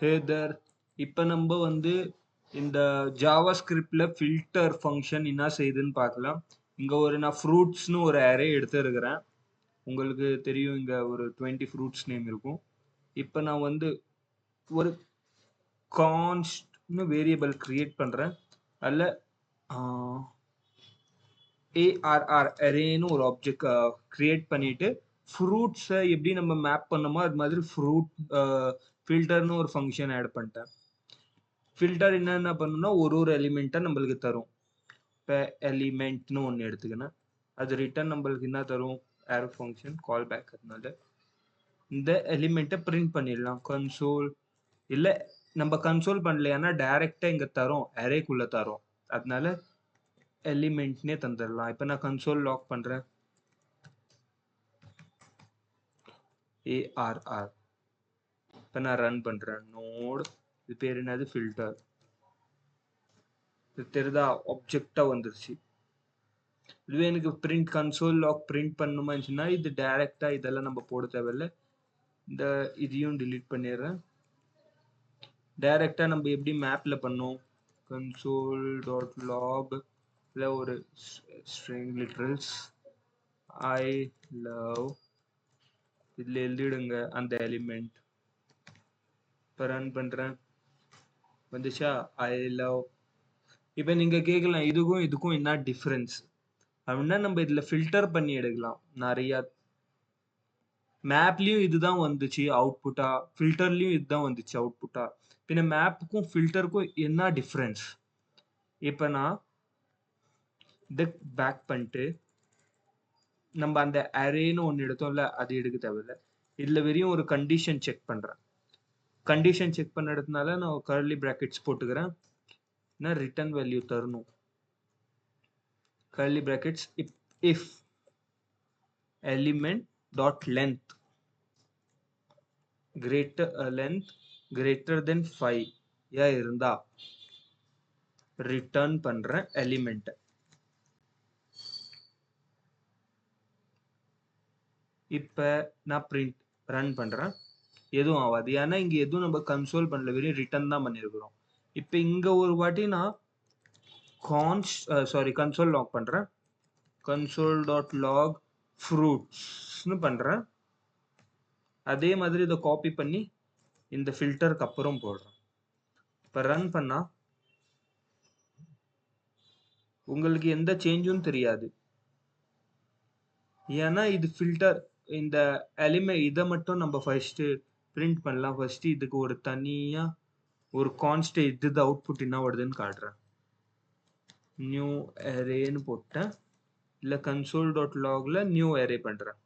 Hey there. இப்போ நம்ம வந்து இந்த ஜாவாஸ்கிரிப்ட்ல ஃபில்டர் ஃபங்க்ஷன் என்ன செய்யுதுன்னு பார்க்கலாம். இங்க நான் ஃப்ரூட்ஸ்னு ஒரு அரே எடுத்துருக்கிறேன். உங்களுக்கு தெரியும் இங்க ஒரு 20 ஃப்ரூட்ஸ் நேம் இருக்கும். இப்போ நான் வந்து ஒரு கான்ஸ்ட்னு வேரியபிள் கிரியேட் பண்றேன். அதில் ARR அரேன்னு ஒரு ஆப்ஜெக்ட் கிரியேட் பண்ணிட்டு ஃப்ரூட்ஸை எப்படி நம்ம மேப் பண்ணோமோ அது மாதிரி ஃப்ரூட் ஃபில்டர்னு ஒரு ஃபங்க்ஷன் ஆட் பண்ணிட்டேன். ஃபில்டர் என்னென்ன பண்ணுன்னா ஒரு எலிமெண்ட்டை நம்மளுக்கு தரும். இப்போ எலிமெண்ட்னு ஒன்று எடுத்துக்கினேன். அது ரிட்டர்ன் நம்மளுக்கு என்ன தரும்? Arrow function call back. அதனால இந்த எலிமெண்ட்டை பிரிண்ட் பண்ணிடலாம். கன்சோல் இல்லை நம்ம கன்சோல் பண்ணலையானா டைரெக்டாக இங்கே தரோம், அரேக்குள்ளே தரோம். அதனால எலிமெண்ட்னே தந்துடலாம். இப்போ நான் கன்சோல் லாக் பண்ணுறேன். ARR. இப்போ நான் ரன் பண்ணுறேன். நோடு இது பேர் என்னது? ஃபில்டர். இது தெரியுதா? ஆப்ஜெக்டாக வந்துருச்சு. இதுவே எனக்கு பிரிண்ட் கன்சோல் லாக் பிரிண்ட் பண்ணணுமா இருந்துச்சுன்னா இது டைரக்டா இதெல்லாம் நம்ம போட தேவையில்லை. இந்த இதையும் டிலீட் பண்ணிடுறேன். டைரக்டா நம்ம எப்படி மேப்ல பண்ணோம்? கன்சோல் டாட் லாக் ஒரு ஸ்ட்ரிங் லிட்ரல்ஸ் ஐ லவ் இதுல எழுதிடுங்க அந்த எலிமெண்ட். இப்போ ரன் பண்றேன். வந்துச்சா? I love. இப்போ நீங்க கேட்கலாம் இதுக்கும் என்ன டிஃபரன்ஸ் அப்படின்னா, நம்ம இதுல ஃபில்டர் பண்ணி எடுக்கலாம். நிறைய மேப்லயும் இதுதான் வந்துச்சு அவுட்புட்டா, ஃபில்டர்லயும் இதுதான் வந்துச்சு அவுட்புட்டா. பின்ன மேப்புக்கும் ஃபில்டருக்கும் என்ன டிஃபரன்ஸ்? இப்போ நான் இதை பேக் பண்ணிட்டு நம்ம அந்த அரேன்னு ஒன்று எடுத்தோம்ல, அது எடுக்க தேவையில்லை. இதுல வெறும் ஒரு கண்டிஷன் செக் பண்றேன். கண்டிஷன் செக் பண்ண இடத்துனால நான் கர்லி பிராக்கெட்ஸ் போட்டுக்கிறேன். ரிட்டர்ன் வேல்யூ தரணும். Curly brackets if element dot length greater than 5 இருந்தா ரிட்டர்ன் பண்றேன் எலிமெண்ட். இப்ப நான் பிரிண்ட் ரன் பண்றேன். எதுவும் ஆகாது. ஏன்னா இங்க எதுவும் நம்ம கன்சோல் பண்ணல, வெறும் ரிட்டர்ன் தான் பண்ணிருக்கிறோம். இப்ப இங்க ஒரு வாட்டி நான் கன்சோல் லாக் பண்றேன். கன்சோல் டாட் லாக் ஃப்ரூட்ஸ்னு பண்றேன். அதே மாதிரி இதை காப்பி பண்ணி இந்த ஃபில்டருக்கு அப்புறம் போடுறேன். இப்ப ரன் பண்ணா உங்களுக்கு எந்த சேஞ்சும் தெரியாது. ஏன்னா இது ஃபில்டர். இந்த எலிமெண்ட் இதை மட்டும் நம்ம ஃபர்ஸ்ட் பிரிண்ட் பண்ணலாம். ஃபர்ஸ்ட் இதுக்கு ஒரு தனியா ஒரு கான்ஸ்ட் இது அவுட்புட் என்ன வருதுன்னு காட்டுறேன். நியூ அரேன்னு போட்டேன். இல்ல கன்சோல் டாட் லாக்ல நியூ அரே பண்றேன்.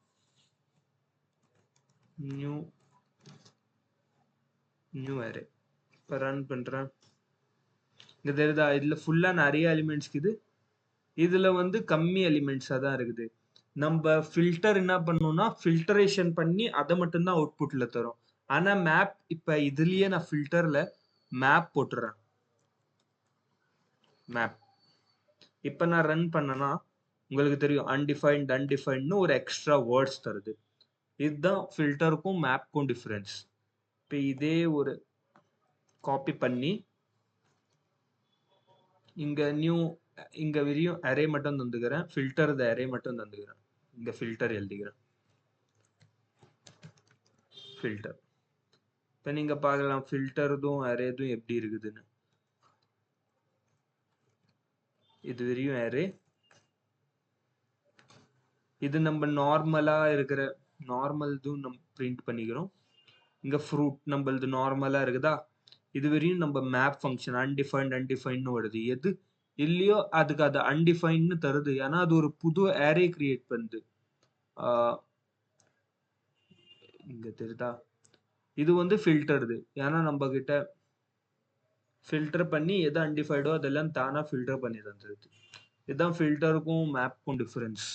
நியூ அரே இப்போ ரன் பண்றேன். இங்க தெரியுதா? இதுல ஃபுல்லா நிறைய எலிமெண்ட்ஸ் இருக்குது. இதுல வந்து கம்மி எலிமெண்ட்ஸா தான் இருக்குது. நம்ம ஃபில்டர் என்ன பண்ணணும்னா ஃபில்டரேஷன் பண்ணி அதை மட்டும்தான் அவுட்புட்ல தரும். ஆனா மேப் இப்ப இதுலயே நான் ஃபில்டர்ல மேப் போட்டுறேன். மேப் இப்ப நான் ரன் பண்ணனா உங்களுக்கு தெரியும் அன்டிஃபைன்ட்னு ஒரு எக்ஸ்ட்ரா வேர்ட்ஸ் தருது. இதுதான் ஃபில்டருக்கும் மேப்க்கும் டிஃபரன்ஸ். இப்போ இதே ஒரு காப்பி பண்ணி இங்க வெறும் அரே மட்டும் தந்துக்கிறேன். ஃபில்டர் அரே மட்டும் தந்துக்கிறேன். இங்க ஃபில்டர் எழுதிக்கிறேன். ஃபில்டர் இப்போ நீங்க பார்க்கலாம் ஃபில்டர்தும் அரேதும் எப்படி இருக்குதுன்னு. இது வெறும் அரே. இது நம்ம நார்மலா இருக்கிற நார்மல்தும் நம்ம பிரிண்ட் பண்ணிக்கிறோம். இங்க ஃப்ரூட் நம்மளது நார்மலா இருக்குதா? இது வரையும் நம்ம மேப் ஃபங்க்ஷன் அன்டிஃபைன்ட்னு வருது. எது இல்லையோ அதுக்கு அது அன்டிஃபைன்ட்னு தருது. ஏன்னா அது ஒரு புது அரே கிரியேட் பண்ணுது. இங்க தெரியுதா? இது வந்து ஃபில்டர்து. ஏன்னா நம்ம கிட்ட ஃபில்டர் பண்ணி எது அன்டிஃபைடோ அதெல்லாம் தானா ஃபில்டர் பண்ணி தந்துருது. இதுதான் ஃபில்டருக்கும் மேப்க்கும் டிஃபரன்ஸ்.